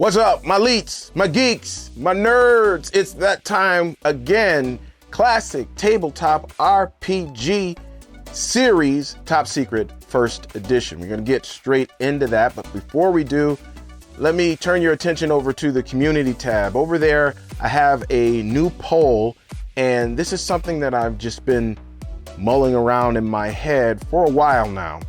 What's up, my leets, my geeks, my nerds? It's that time again. Classic tabletop RPG series, Top Secret First Edition. We're going to get straight into that, but before we do, let me turn your attention over to the community tab. Over there, I have a new poll, and this is something that I've just been mulling around in my head for a while now.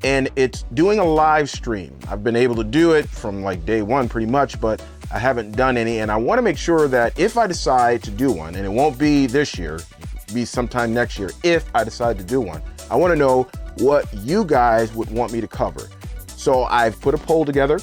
And it's doing a live stream. I've been able to do it from like day one pretty much, but I haven't done any. And I want to make sure that if I decide to do one, and it won't be this year, it'll be sometime next year, if I decide to do one, I want to know what you guys would want me to cover. So I've put a poll together.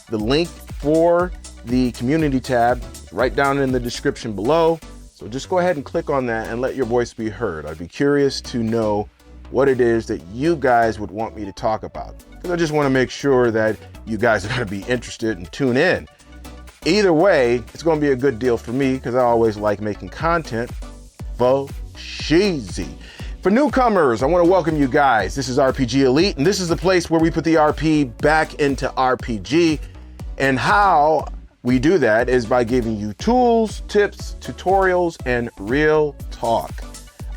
The link for the community tab right down in the description below. So just go ahead and click on that and let your voice be heard. I'd be curious to know what it is that you guys would want me to talk about, because I just want to make sure that you guys are going to be interested and tune in. Either way, it's going to be a good deal for me because I always like making content for cheesy. For newcomers, I want to welcome you guys. This is RPG Elite, and this is the place where we put the RP back into RPG. And how we do that is by giving you tools, tips, tutorials, and real talk.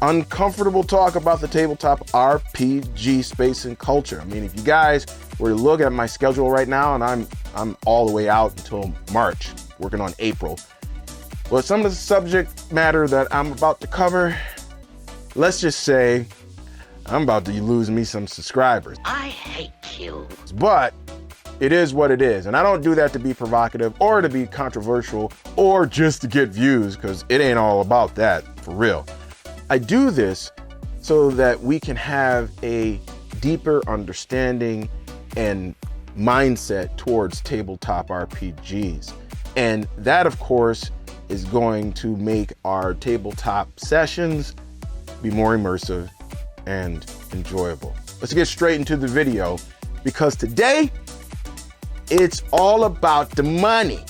Uncomfortable talk about the tabletop RPG space and culture. I mean, if you guys were to look at my schedule right now, and I'm all the way out until March, working on April. Well, some of the subject matter that I'm about to cover, let's just say I'm about to lose me some subscribers. I hate you. But it is what it is. And I don't do that to be provocative or to be controversial or just to get views, because it ain't all about that, for real. I do this so that we can have a deeper understanding and mindset towards tabletop RPGs. And that, of course, is going to make our tabletop sessions be more immersive and enjoyable. Let's get straight into the video, because today it's all about the money.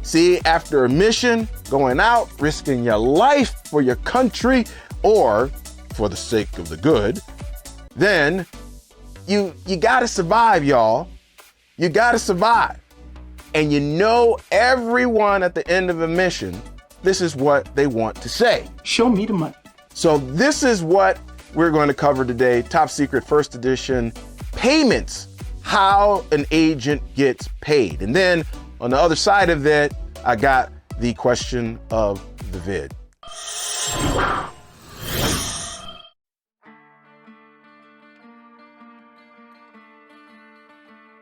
See, after a mission, going out, risking your life for your country or for the sake of the good, then you gotta survive, y'all. You gotta survive. And you know, everyone at the end of a mission, this is what they want to say. Show me the money. So this is what we're going to cover today. Top Secret First Edition, payments, how an agent gets paid. And then on the other side of it, I got the question of the vid.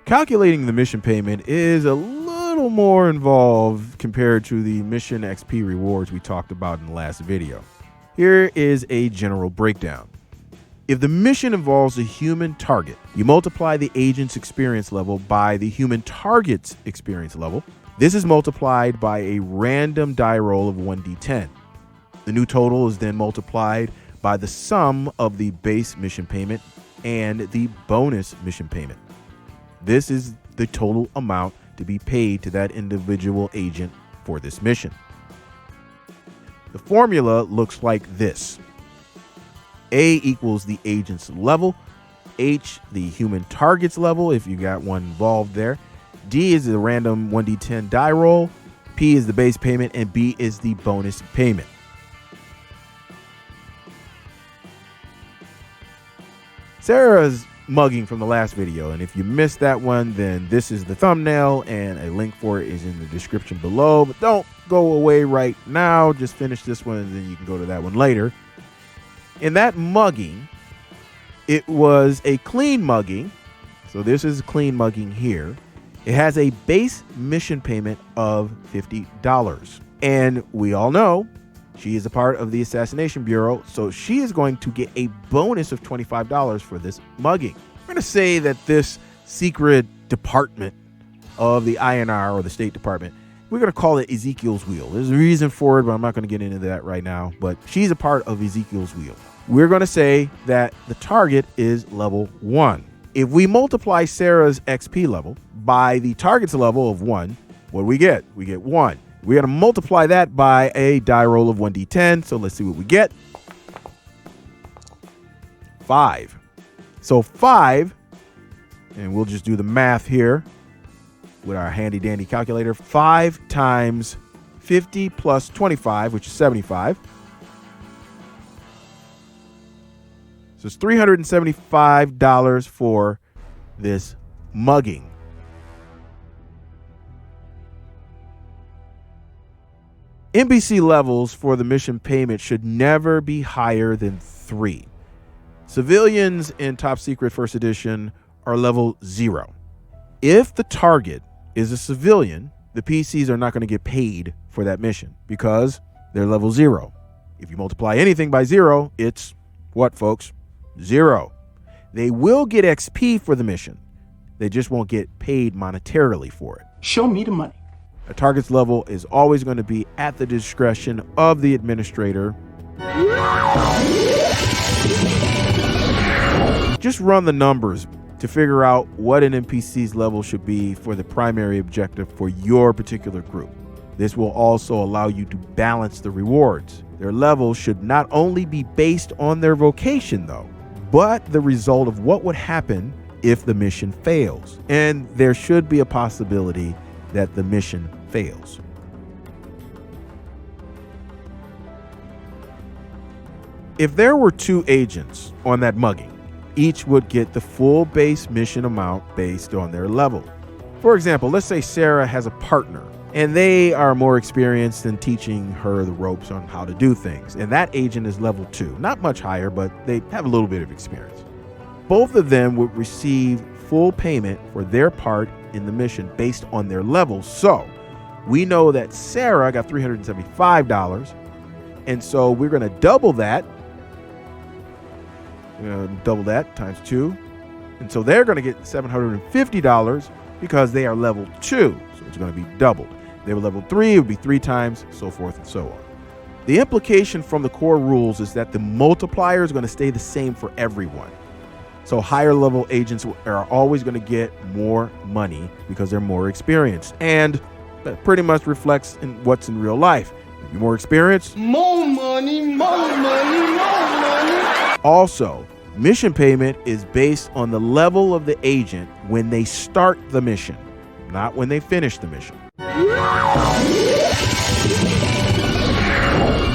Calculating the mission payment is a little more involved compared to the mission XP rewards we talked about in the last video. Here is a general breakdown. If the mission involves a human target, you multiply the agent's experience level by the human target's experience level. This is multiplied by a random die roll of 1d10. The new total is then multiplied by the sum of the base mission payment and the bonus mission payment. This is the total amount to be paid to that individual agent for this mission. The formula looks like this. A equals the agent's level, H the human target's level if you got one involved there, D is the random 1d10 die roll, P is the base payment, and B is the bonus payment. Sarah's mugging from the last video, and if you missed that one, then this is the thumbnail and a link for it is in the description below. But don't go away right now, just finish this one and then you can go to that one later. In that mugging, it was a clean mugging, so this is a clean mugging here. It has a base mission payment of $50. And we all know she is a part of the Assassination Bureau, so she is going to get a bonus of $25 for this mugging. We're going to say that this secret department of the INR, or the State Department, we're going to call it Ezekiel's Wheel. There's a reason for it, but I'm not going to get into that right now. But she's a part of Ezekiel's Wheel. We're going to say that the target is level 1. If we multiply Sarah's XP level by the target's level of 1, what do we get? We get 1. We got to multiply that by a die roll of 1d10. So let's see what we get. 5. So 5, and we'll just do the math here. with our handy dandy calculator. 5 times 50 plus 25, which is 75. So it's $375 for this mugging. NPC levels for the mission payment should never be higher than 3. Civilians in Top Secret First Edition are level 0. If the target is a civilian, the PCs are not going to get paid for that mission because they're level 0. If you multiply anything by 0, it's what, folks? 0. They will get XP for the mission. They just won't get paid monetarily for it. Show me the money. A target's level is always going to be at the discretion of the administrator. Just run the numbers to figure out what an NPC's level should be for the primary objective for your particular group. This will also allow you to balance the rewards. Their levels should not only be based on their vocation, though, but the result of what would happen if the mission fails. And there should be a possibility that the mission fails. If there were 2 agents on that mugging, each would get the full base mission amount based on their level. For example, let's say Sarah has a partner and they are more experienced in teaching her the ropes on how to do things. And that agent is level 2, not much higher, but they have a little bit of experience. Both of them would receive full payment for their part in the mission based on their level. So we know that Sarah got $375. And so we're going to double that. We're going to double that times 2. And so they're going to get $750 because they are level 2. So it's going to be doubled. They were level 3, it would be 3 times, so forth and so on. The implication from the core rules is that the multiplier is going to stay the same for everyone. So higher level agents are always going to get more money because they're more experienced. And that pretty much reflects in what's in real life. If you're more experienced, More money, more money, more money. Also, mission payment is based on the level of the agent when they start the mission, not when they finish the mission.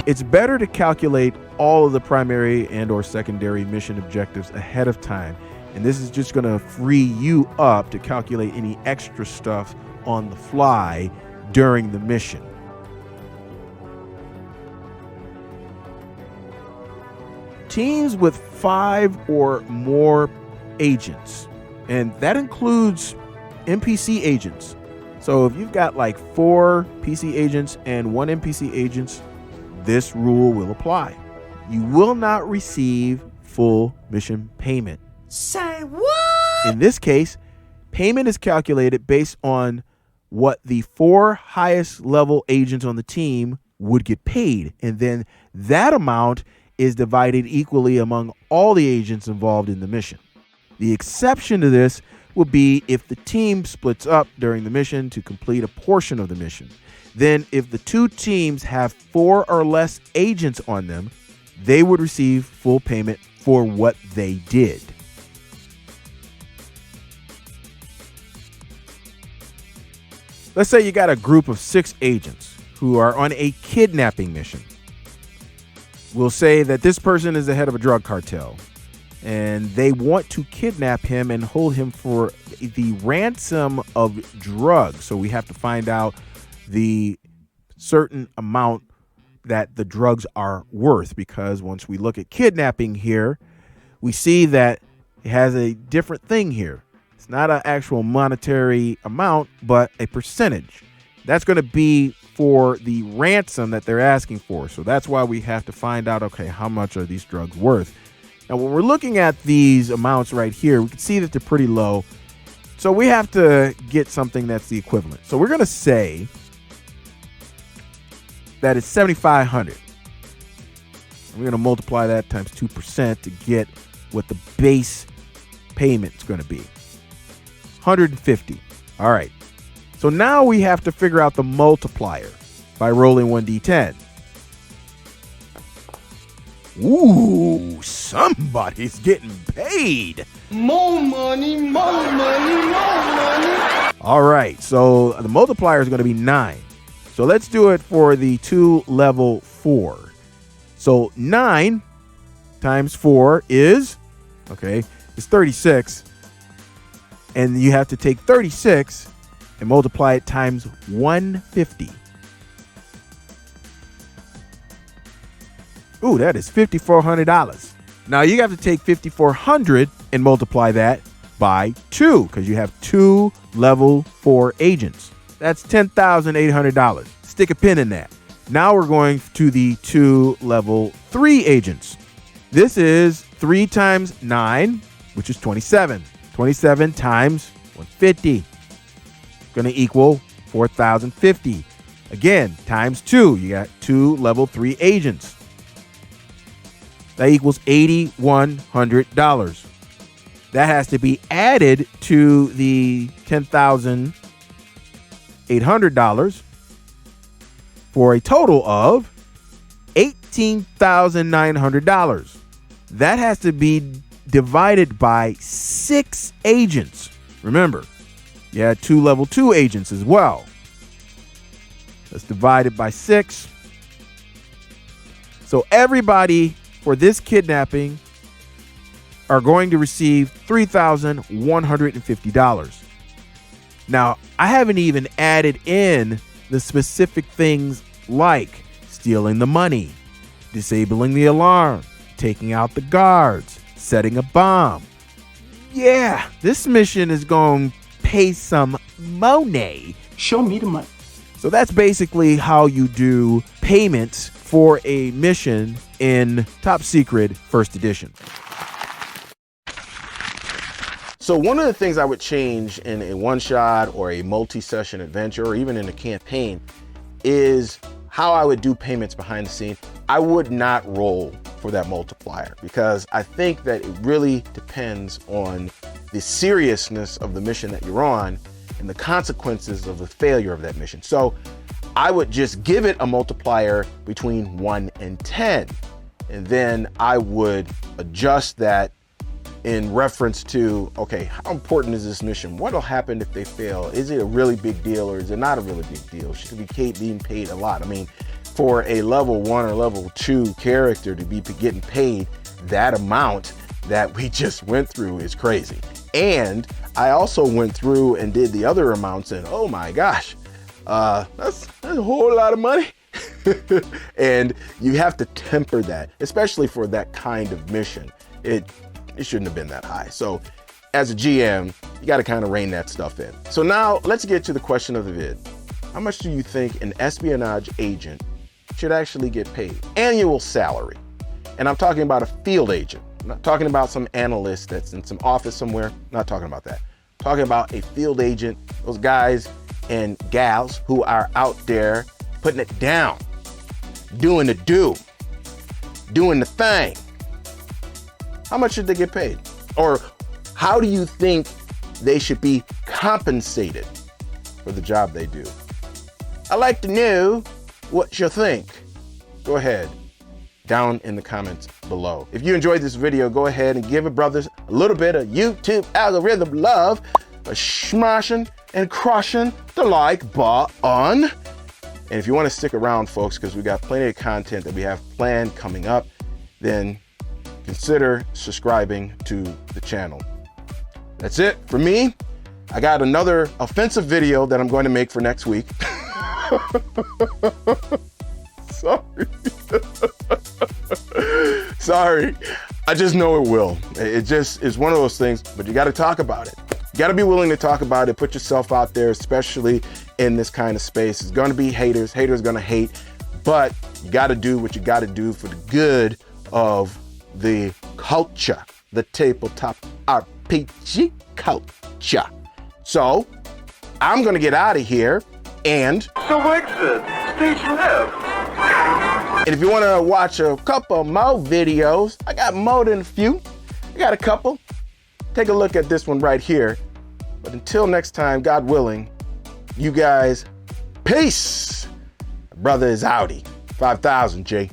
It's better to calculate all of the primary and or secondary mission objectives ahead of time. And this is just going to free you up to calculate any extra stuff on the fly during the mission. Teams with 5 or more agents, and that includes NPC agents. So if you've got like 4 PC agents and 1 NPC agent, this rule will apply. You will not receive full mission payment. Say what? In this case, payment is calculated based on what the 4 highest level agents on the team would get paid. And then that amount is divided equally among all the agents involved in the mission. The exception to this will be if the team splits up during the mission to complete a portion of the mission. Then if the 2 teams have 4 or less agents on them, they would receive full payment for what they did. Let's say you got a group of 6 agents who are on a kidnapping mission. We'll say that this person is the head of a drug cartel and they want to kidnap him and hold him for the ransom of drugs. So we have to find out the certain amount that the drugs are worth, because once we look at kidnapping here, we see that it has a different thing here. It's not an actual monetary amount, but a percentage. That's going to be for the ransom that they're asking for. So that's why we have to find out, okay, how much are these drugs worth? Now, when we're looking at these amounts right here, we can see that they're pretty low. So we have to get something that's the equivalent. So we're going to say that it's 7,500. We're going to multiply that times 2% to get what the base payment is going to be. 150. All right. So now we have to figure out the multiplier by rolling 1d10. Ooh, somebody's getting paid. More money, more money, more money. All right, so the multiplier is going to be 9. So let's do it for the 2 level 4. So 9 times 4 is 36. And you have to take 36 and multiply it times 150. Ooh, that is $5,400. Now you have to take 5,400 and multiply that by 2 because you have 2 level 4 agents. That's $10,800. Stick a pin in that. Now we're going to the 2 level 3 agents. This is 3 times 9, which is 27. 27 times 150. Going to equal 4,050. Again, times 2. You got 2 level 3 agents. That equals $8,100. That has to be added to the $10,800 for a total of $18,900. That has to be divided by 6 agents. Remember, you had 2 level 2 agents as well. Let's divide it by 6. So everybody for this kidnapping are going to receive $3,150. Now, I haven't even added in the specific things like stealing the money, disabling the alarm, taking out the guards, setting a bomb. Yeah, this mission is going to pay some money. Show me the money. So that's basically how you do payments for a mission in Top Secret First Edition. So one of the things I would change in a one-shot or a multi-session adventure or even in a campaign is how I would do payments behind the scene. I would not roll for that multiplier because I think that it really depends on the seriousness of the mission that you're on and the consequences of the failure of that mission. So I would just give it a multiplier between 1 and 10. And then I would adjust that in reference to, okay, how important is this mission? What'll happen if they fail? Is it a really big deal or is it not a really big deal? Should we be being paid a lot? I mean, for a level 1 or level 2 character to be getting paid that amount that we just went through is crazy. And I also went through and did the other amounts and oh my gosh, that's a whole lot of money. And you have to temper that, especially for that kind of mission. It shouldn't have been that high. So as a GM, you got to kind of rein that stuff in. So now let's get to the question of the vid. How much do you think an espionage agent should actually get paid? Annual salary. And I'm talking about a field agent. I'm not talking about some analyst that's in some office somewhere. I'm not talking about that. I'm talking about a field agent, those guys and gals who are out there putting it down, doing the doing the thing. How much should they get paid? Or how do you think they should be compensated for the job they do? I'd like to know what you think. Go ahead, down in the comments below. If you enjoyed this video, go ahead and give a brothers a little bit of YouTube algorithm love by smashing and crushing the like button. And if you want to stick around, folks, because we got plenty of content that we have planned coming up, then consider subscribing to the channel. That's it for me. I got another offensive video that I'm going to make for next week. Sorry. Sorry. I just know it will. It just is one of those things, but you got to talk about it. You got to be willing to talk about it, put yourself out there, especially in this kind of space. It's going to be haters. Haters going to hate, but you got to do what you got to do for the good of the culture, the tabletop RPG culture. So I'm going to get out of here and So exit stage left. And if you want to watch a couple more videos, I got more than a few. I got a couple. Take a look at this one right here. But until next time, God willing, you guys, peace. Brother is outie. 5,000, Jay.